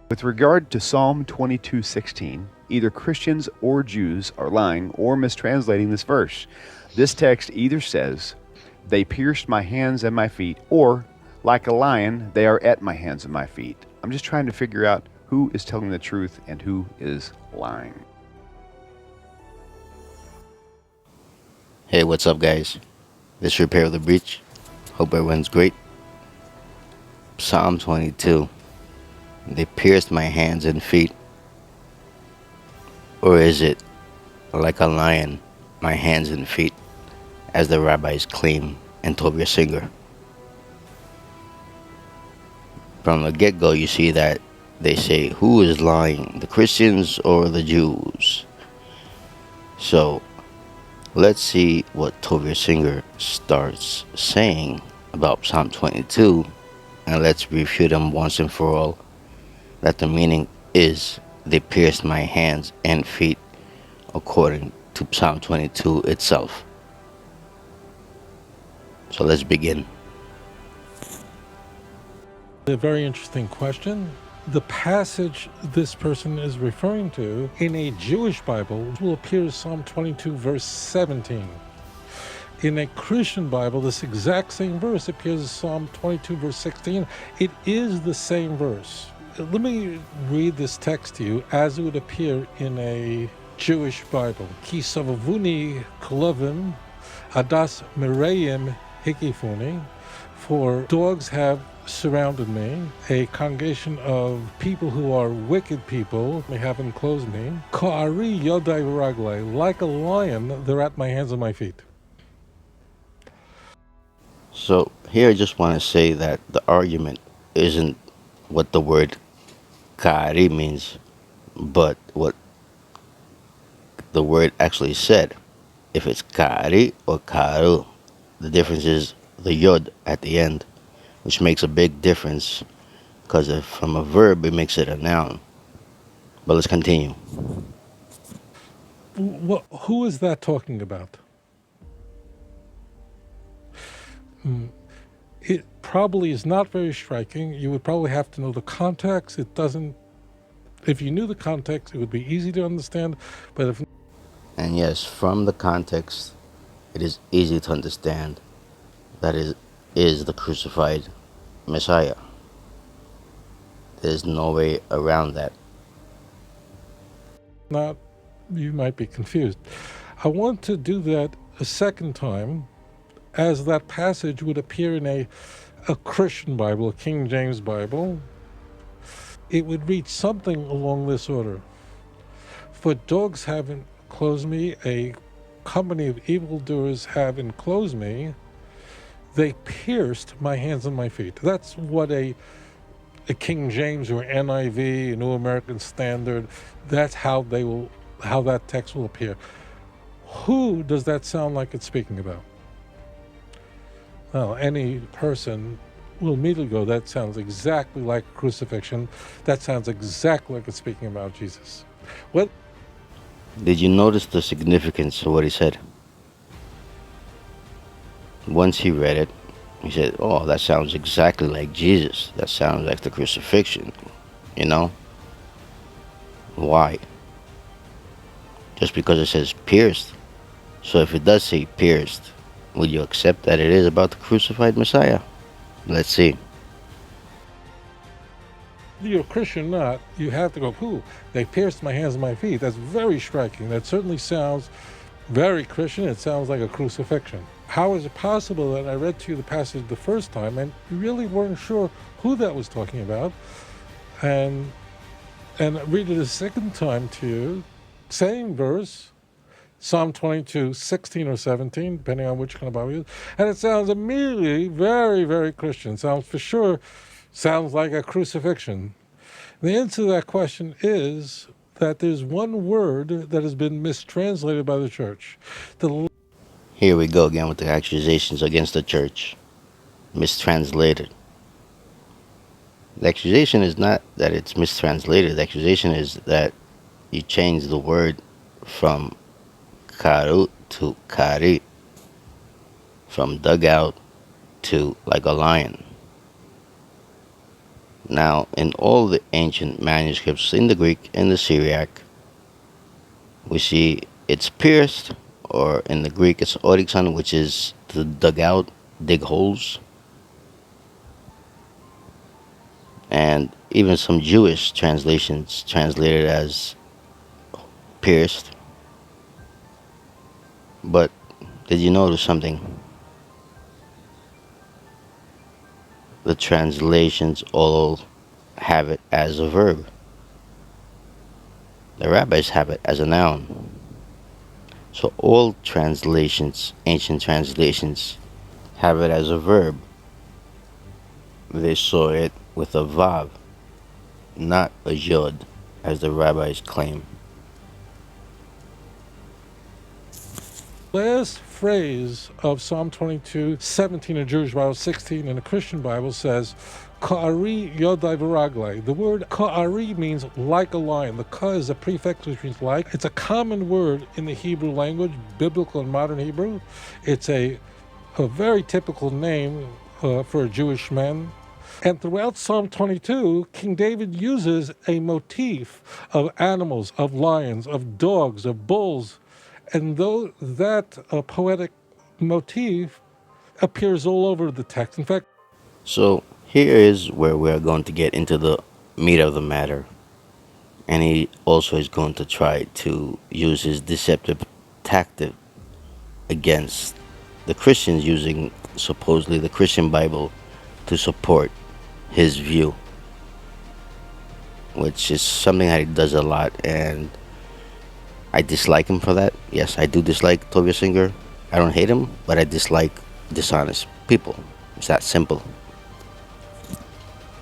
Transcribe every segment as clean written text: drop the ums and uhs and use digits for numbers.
With regard to Psalm 22:16, either Christians or Jews are lying or mistranslating this verse. This text either says, "They pierced my hands and my feet," or, "Like a lion, they are at my hands and my feet." I'm just trying to figure out who is telling the truth and who is lying. Hey, what's up, guys? This Repair the Breach. Hope everyone's great. Psalm 22. They pierced my hands and feet. Or is it like a lion, my hands and feet, as the rabbis claim in Tovia Singer? From the get go, you see that they say, who is lying, the Christians or the Jews? So, let's see what Tovia Singer starts saying about Psalm 22, and let's refute him once and for all that the meaning is they pierced my hands and feet according to Psalm 22 itself. So let's begin. A very interesting question. The passage this person is referring to in a Jewish Bible will appear as Psalm 22, verse 17. In a Christian Bible, this exact same verse appears as Psalm 22, verse 16. It is the same verse. Let me read this text to you as it would appear in a Jewish Bible. Ki savavuni kolovim adas mereim hikifuni. For dogs have surrounded me, a congregation of people who are wicked people, they have enclosed me. Ka'ari yodai v'raglai, like a lion, they're at my hands and my feet. So here I just want to say that the argument isn't what the word kari means, but what the word actually said. If it's kari or karu, the difference is the yod at the end, which makes a big difference because if from a verb it makes it a noun. But let's continue. Who is that talking about? It probably is not very striking. You would probably have to know the context. It doesn't, if you knew the context, it would be easy to understand. But if And yes, from the context, it is easy to understand that is the crucified Messiah. There's no way around that. not, you might be confused. I want to do that a second time as that passage would appear in a Christian Bible, a King James Bible. It would read something along this order. For dogs have enclosed me, a company of evildoers have enclosed me. They pierced my hands and my feet. That's what a King James or NIV, a New American Standard, that's how that text will appear. Who does that sound like it's speaking about? Well, any person will immediately go, that sounds exactly like crucifixion. That sounds exactly like it's speaking about Jesus. What? Did you notice the significance of what he said? Once he read it, he said, oh, that sounds exactly like Jesus. That sounds like the crucifixion. You know? Why? Just because it says pierced. So if it does say pierced, will you accept that it is about the crucified Messiah? Let's see. You're a Christian or not, you have to go, who? They pierced my hands and my feet. That's very striking. That certainly sounds very Christian. It sounds like a crucifixion. How is it possible that I read to you the passage the first time and you really weren't sure who that was talking about? And read it a second time to you, same verse, Psalm 22, 16 or 17, depending on which kind of Bible you use, and it sounds immediately very, very Christian. Sounds like a crucifixion. The answer to that question is that there's one word that has been mistranslated by the church. Here we go again with the accusations against the church. Mistranslated. The accusation is not that it's mistranslated. The accusation is that you change the word from karu to kari, from dugout to like a lion. Now, in all the ancient manuscripts in the Greek and the Syriac, we see it's pierced, or in the Greek it's orixon, which is to dug out, dig holes. And even some Jewish translations translate it as pierced. But did you notice something? The translations all have it as a verb. The rabbis have it as a noun. So all translations, ancient translations, have it as a verb. They saw it with a vav, not a yod, as the rabbis claim. Last phrase of Psalm 22:17 in a Jewish Bible, 16 in a Christian Bible says, Ka'ari yodai v'raglai. The word ka'ari means like a lion. The ka is a prefix which means like. It's a common word in the Hebrew language, biblical and modern Hebrew. It's a very typical name for a Jewish man. And throughout Psalm 22, King David uses a motif of animals, of lions, of dogs, of bulls. And though that poetic motif appears all over the text. In fact, So here is where we are going to get into the meat of the matter. And he also is going to try to use his deceptive tactic against the Christians, using supposedly the Christian Bible to support his view, which is something that he does a lot, and I dislike him for that. Yes, I do dislike Tovia Singer. I don't hate him, but I dislike dishonest people. It's that simple.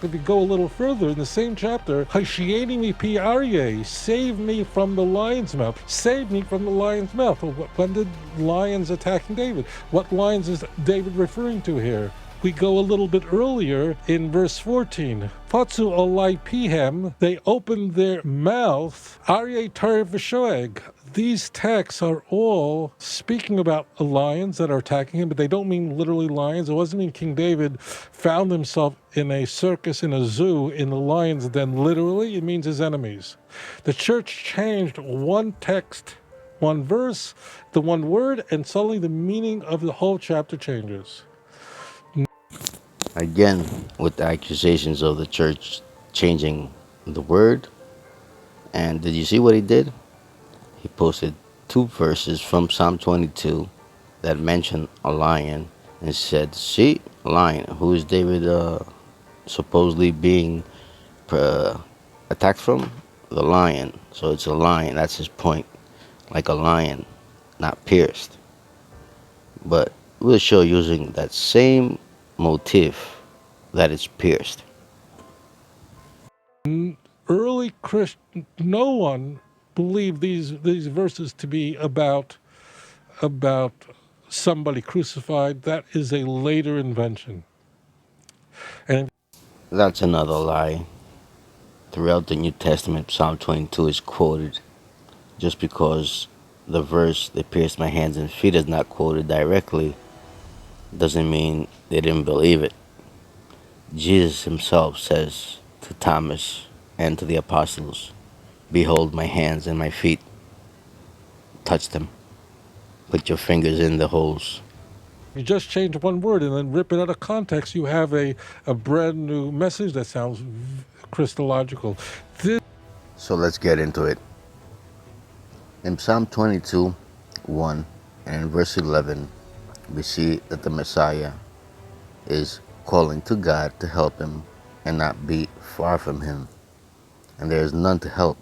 if you go a little further in the same chapter, Hashieni mi pi aryeh, save me from the lion's mouth. Save me from the lion's mouth. Well, when did lions attacking David? What lions is David referring to here? We go a little bit earlier in verse 14. Fatsu olai pihem, they opened their mouth. Aryeh tar v'shoeg. These texts are all speaking about lions that are attacking him, but they don't mean literally lions. It doesn't mean King David found himself in a circus, in a zoo, in the lions den. Literally, it means his enemies. The church changed one text, one verse, the one word, and suddenly the meaning of the whole chapter changes. Again, with the accusations of the church changing the word. And did you see what he did? He posted two verses from Psalm 22 that mention a lion and said, see, a lion. Who is David supposedly being attacked from? The lion. So it's a lion. That's his point. Like a lion, not pierced. But we'll show using that same motif that it's pierced. Early Christian, no one believed these verses to be about somebody crucified. That is a later invention. And That's another lie. Throughout the New Testament, Psalm 22 is quoted. Just because the verse, they pierced my hands and feet, is not quoted directly, doesn't mean they didn't believe it. Jesus himself says to Thomas and to the apostles, behold my hands and my feet. Touch them. Put your fingers in the holes. you just change one word and then rip it out of context, you have a brand new message that sounds Christological. So let's get into it. In Psalm 22, 1, and in verse 11, we see that the Messiah is calling to God to help him and not be far from him. And there is none to help.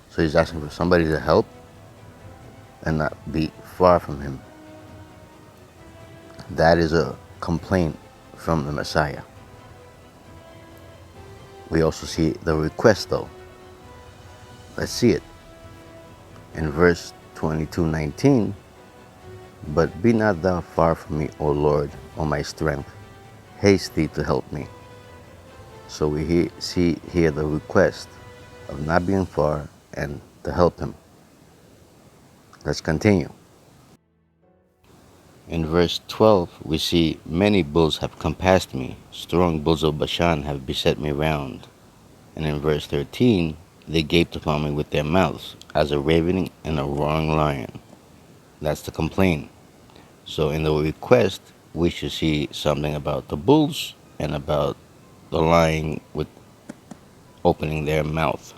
So he's asking for somebody to help and not be far from him. That is a complaint from the Messiah. We also see the request though. Let's see it. In verse 22:19, but be not thou far from me, O Lord, O my strength. Haste thee to help me. So we see here the request of not being far and to help him. Let's continue. In verse 12, we see many bulls have compassed me, strong bulls of Bashan have beset me round. And in verse 13, they gaped upon me with their mouths, as a ravening and a roaring lion. That's the complaint. So in the request, we should see something about the bulls and about the lion with opening their mouth.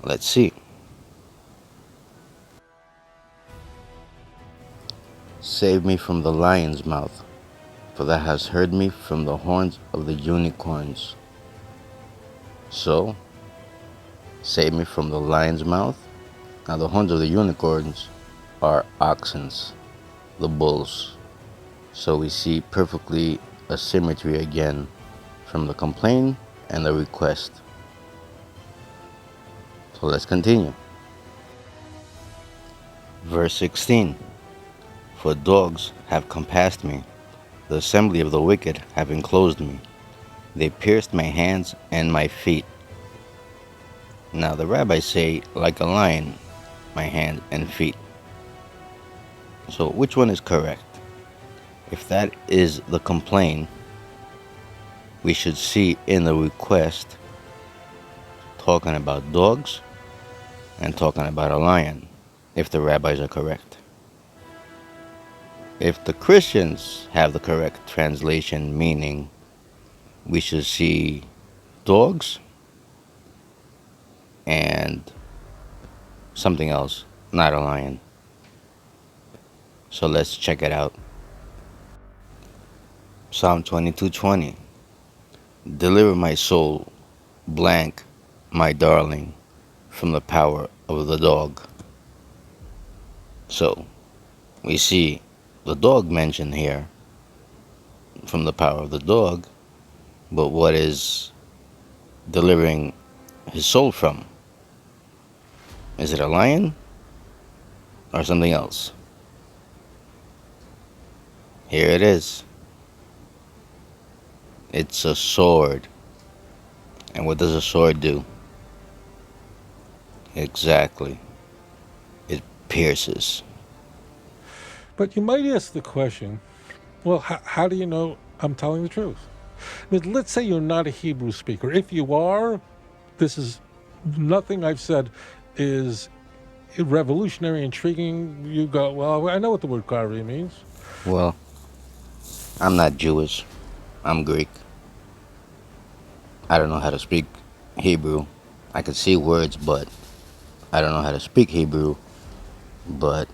Let's see. Save me from the lion's mouth, for thou hast heard me from the horns of the unicorns. So, save me from the lion's mouth. Now the horns of the unicorns are oxens, the bulls. So we see perfectly a symmetry again from the complaint and the request. So let's continue. Verse 16. For dogs have compassed me, the assembly of the wicked have enclosed me. They pierced my hands and my feet. Now the rabbis say, like a lion, my hands and feet. So which one is correct? If that is the complaint, we should see in the request talking about dogs and talking about a lion, if the rabbis are correct. If the Christians have the correct translation, meaning we should see dogs and something else, not a lion. So let's check it out. Psalm 22:20. Deliver my soul, blank, my darling, from the power of the dog. So, we see the dog mentioned here from the power of the dog, but what is delivering his soul from? Is it a lion or something else? Here it is. It's a sword. And what does a sword do? Exactly. It pierces. But you might ask the question, well, how do you know I'm telling the truth? But let's say you're not a Hebrew speaker. If you are, this is nothing I've said is revolutionary, intriguing. You go, well, I know what the word kari means. Well, I'm not Jewish. I'm Greek. I don't know how to speak Hebrew. I can see words, but I don't know how to speak Hebrew. But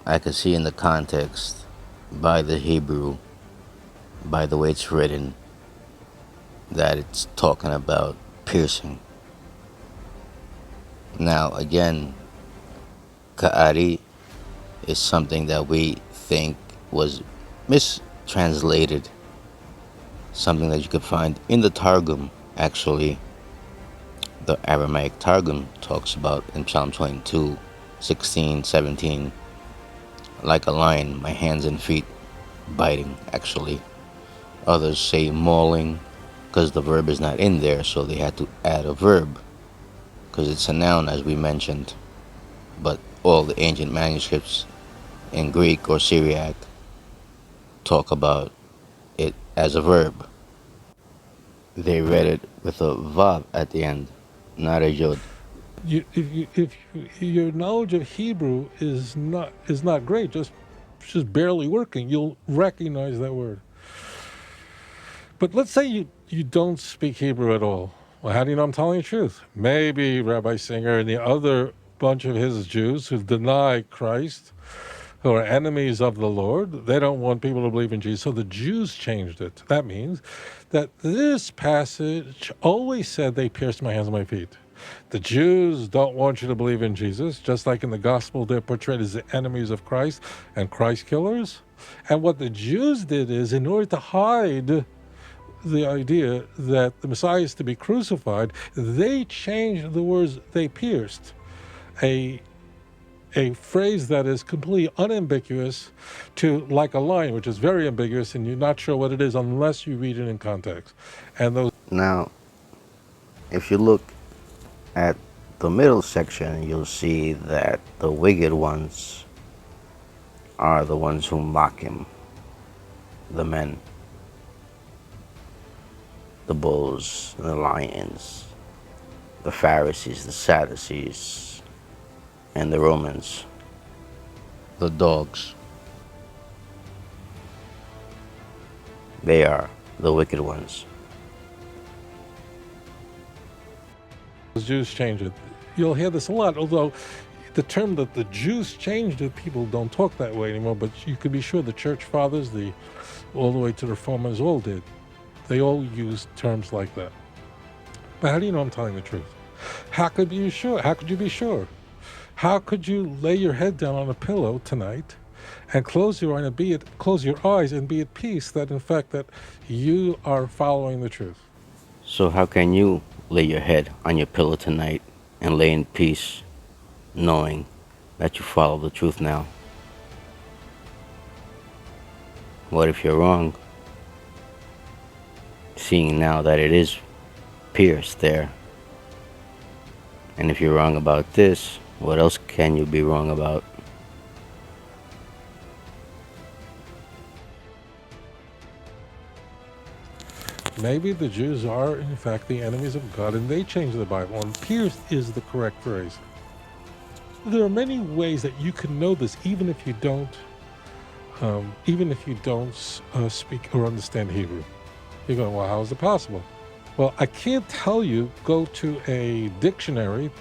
I can see in the context, by the Hebrew, by the way it's written, that it's talking about piercing. Now, again, ka'ari is something that we think was mistranslated. Something that you could find in the Targum, actually. The Aramaic Targum talks about in Psalm 22, 16, 17, like a lion, my hands and feet biting, actually. Others say mauling, because the verb is not in there, so they had to add a verb, because it's a noun, as we mentioned. But all the ancient manuscripts in Greek or Syriac talk about it as a verb. They read it with a vav at the end, not a yod. If your knowledge of Hebrew is not great, just barely working, you'll recognize that word. But let's say you don't speak Hebrew at all. Well, how do you know I'm telling the truth? Maybe Rabbi Singer and the other bunch of his Jews who deny Christ, who are enemies of the Lord, they don't want people to believe in Jesus. So the Jews changed it. That means that this passage always said they pierced my hands and my feet. The Jews don't want you to believe in Jesus, just like in the gospel they're portrayed as the enemies of Christ and Christ killers. And what the Jews did is, in order to hide the idea that the Messiah is to be crucified, they changed the words they pierced. A phrase that is completely unambiguous to like a line, which is very ambiguous, and you're not sure what it is unless you read it in context. And those Now, if you look at the middle section, you'll see that the wicked ones are the ones who mock him, the men, the bulls, and the lions, the Pharisees, the Sadducees, and the Romans, the dogs. They are the wicked ones. The Jews changed it. You'll hear this a lot, although the term that the Jews changed it, people don't talk that way anymore, but you can be sure the church fathers, all the way to the reformers, all did. They all used terms like that. But how do you know I'm telling the truth? How could you be sure? How could you be sure? How could you lay your head down on a pillow tonight and close your eyes and be at peace that in fact that you are following the truth? So how can you lay your head on your pillow tonight and lay in peace, knowing that you follow the truth now? What if you're wrong, seeing now that it is pierced there? And if you're wrong about this, what else can you be wrong about? Maybe the Jews are, in fact, the enemies of God, and they changed the Bible, and pierced is the correct phrase. There are many ways that you can know this, even if you don't speak or understand Hebrew. You're going, well, how is it possible? Well, I can't tell you go to a dictionary,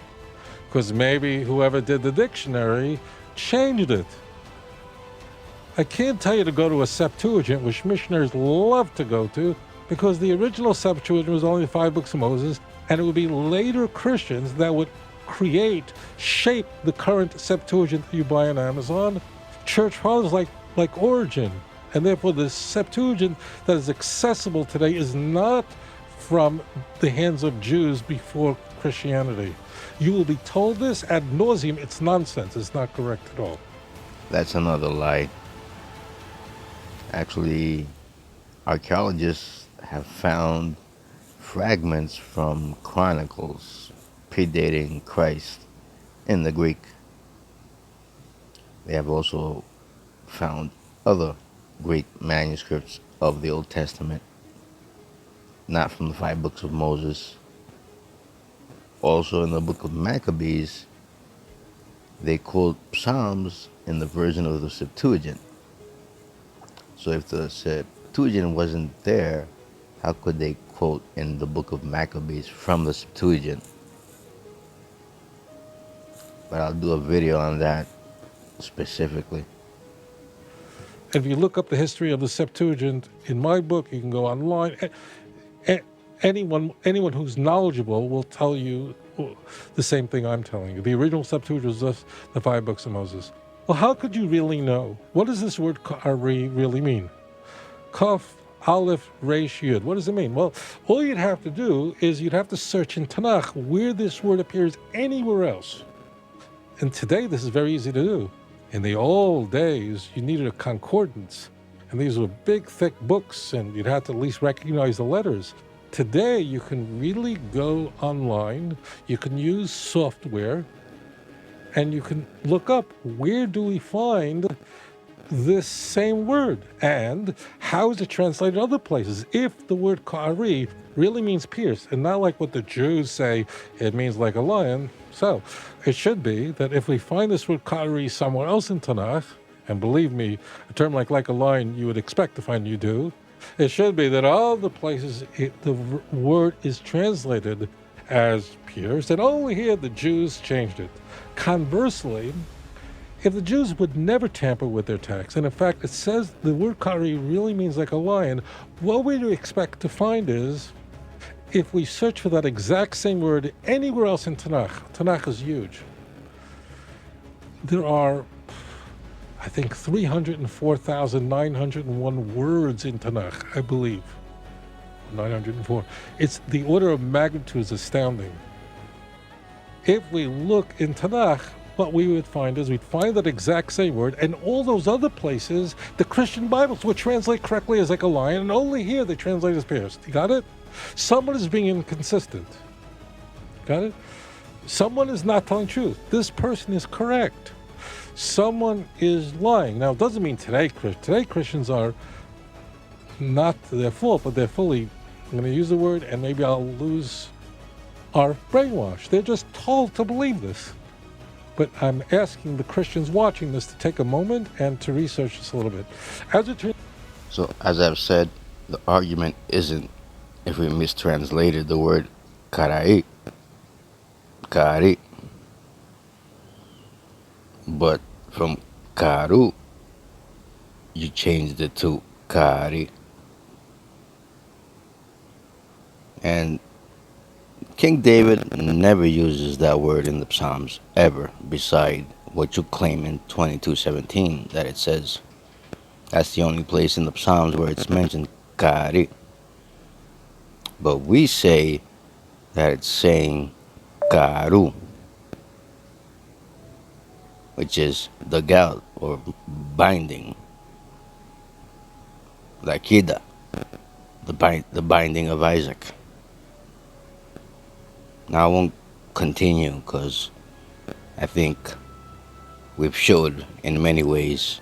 because maybe whoever did the dictionary changed it. I can't tell you to go to a Septuagint, which missionaries love to go to, because the original Septuagint was only 5 books of Moses, and it would be later Christians that would shape the current Septuagint that you buy on Amazon. Church fathers like Origen, and therefore the Septuagint that is accessible today is not from the hands of Jews before Christianity. You will be told this ad nauseum. It's nonsense. It's not correct at all. That's another lie. Actually, archaeologists have found fragments from chronicles predating Christ in the Greek. They have also found other Greek manuscripts of the Old Testament, not from the 5 books of Moses. Also in the book of Maccabees, they quote Psalms in the version of the Septuagint. So if the Septuagint wasn't there, how could they quote in the book of Maccabees from the Septuagint? But I'll do a video on that specifically. If you look up the history of the Septuagint in my book, you can go online. Anyone who's knowledgeable will tell you the same thing I'm telling you. The original Septuagint was just the 5 books of Moses. Well, how could you really know? What does this word ka'ari really mean? Kaf, Aleph, Resh, Yud. What does it mean? Well, all you'd have to do is you'd have to search in Tanach where this word appears anywhere else. And today, this is very easy to do. In the old days, you needed a concordance. And these were big, thick books, and you'd have to at least recognize the letters. Today, you can really go online, you can use software, and you can look up where do we find this same word and how is it translated other places. If the word ka'ari really means pierce, and not like what the Jews say it means like a lion, so it should be that if we find this word ka'ari somewhere else in Tanakh, and believe me, a term like a lion you would expect to find you do, it should be that all the places the word is translated as pierced, and only here the Jews changed it. Conversely, if the Jews would never tamper with their text, and in fact it says the word kari really means like a lion, what we'd expect to find is, if we search for that exact same word anywhere else in Tanakh, Tanakh is huge. There are, I think, 304,901 words in Tanakh, I believe. 904. It's the order of magnitude is astounding. If we look in Tanakh, what we would find is we'd find that exact same word, and all those other places, the Christian Bibles would translate correctly as like a lion, and only here they translate as pierced. You got it? Someone is being inconsistent. Got it? Someone is not telling truth. This person is correct. someone is lying. Now, it doesn't mean today Christians are not their fault, but they're fully, I'm going to use the word, and maybe I'll lose, are brainwashed. They're just told to believe this. But I'm asking the Christians watching this to take a moment and to research this a little bit. As it turns, So, as I've said, the argument isn't if we mistranslated the word karai, kari, but from karu, you changed it to kari. And King David never uses that word in the Psalms, ever, beside what you claim in 22:17 that it says. That's the only place in the Psalms where it's mentioned kari. But we say that it's saying karu, which is the gal or binding, like Kida, the binding of Isaac. Now I won't continue because I think we've showed in many ways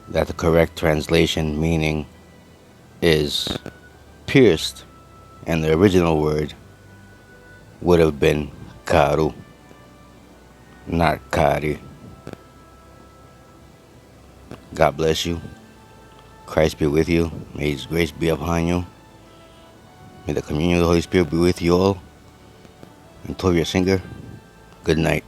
that the correct translation meaning is pierced, and the original word would have been karu, not kari. God bless you. Christ be with you. May His grace be upon you. May the communion of the Holy Spirit be with you all. And Tovia Singer, good night.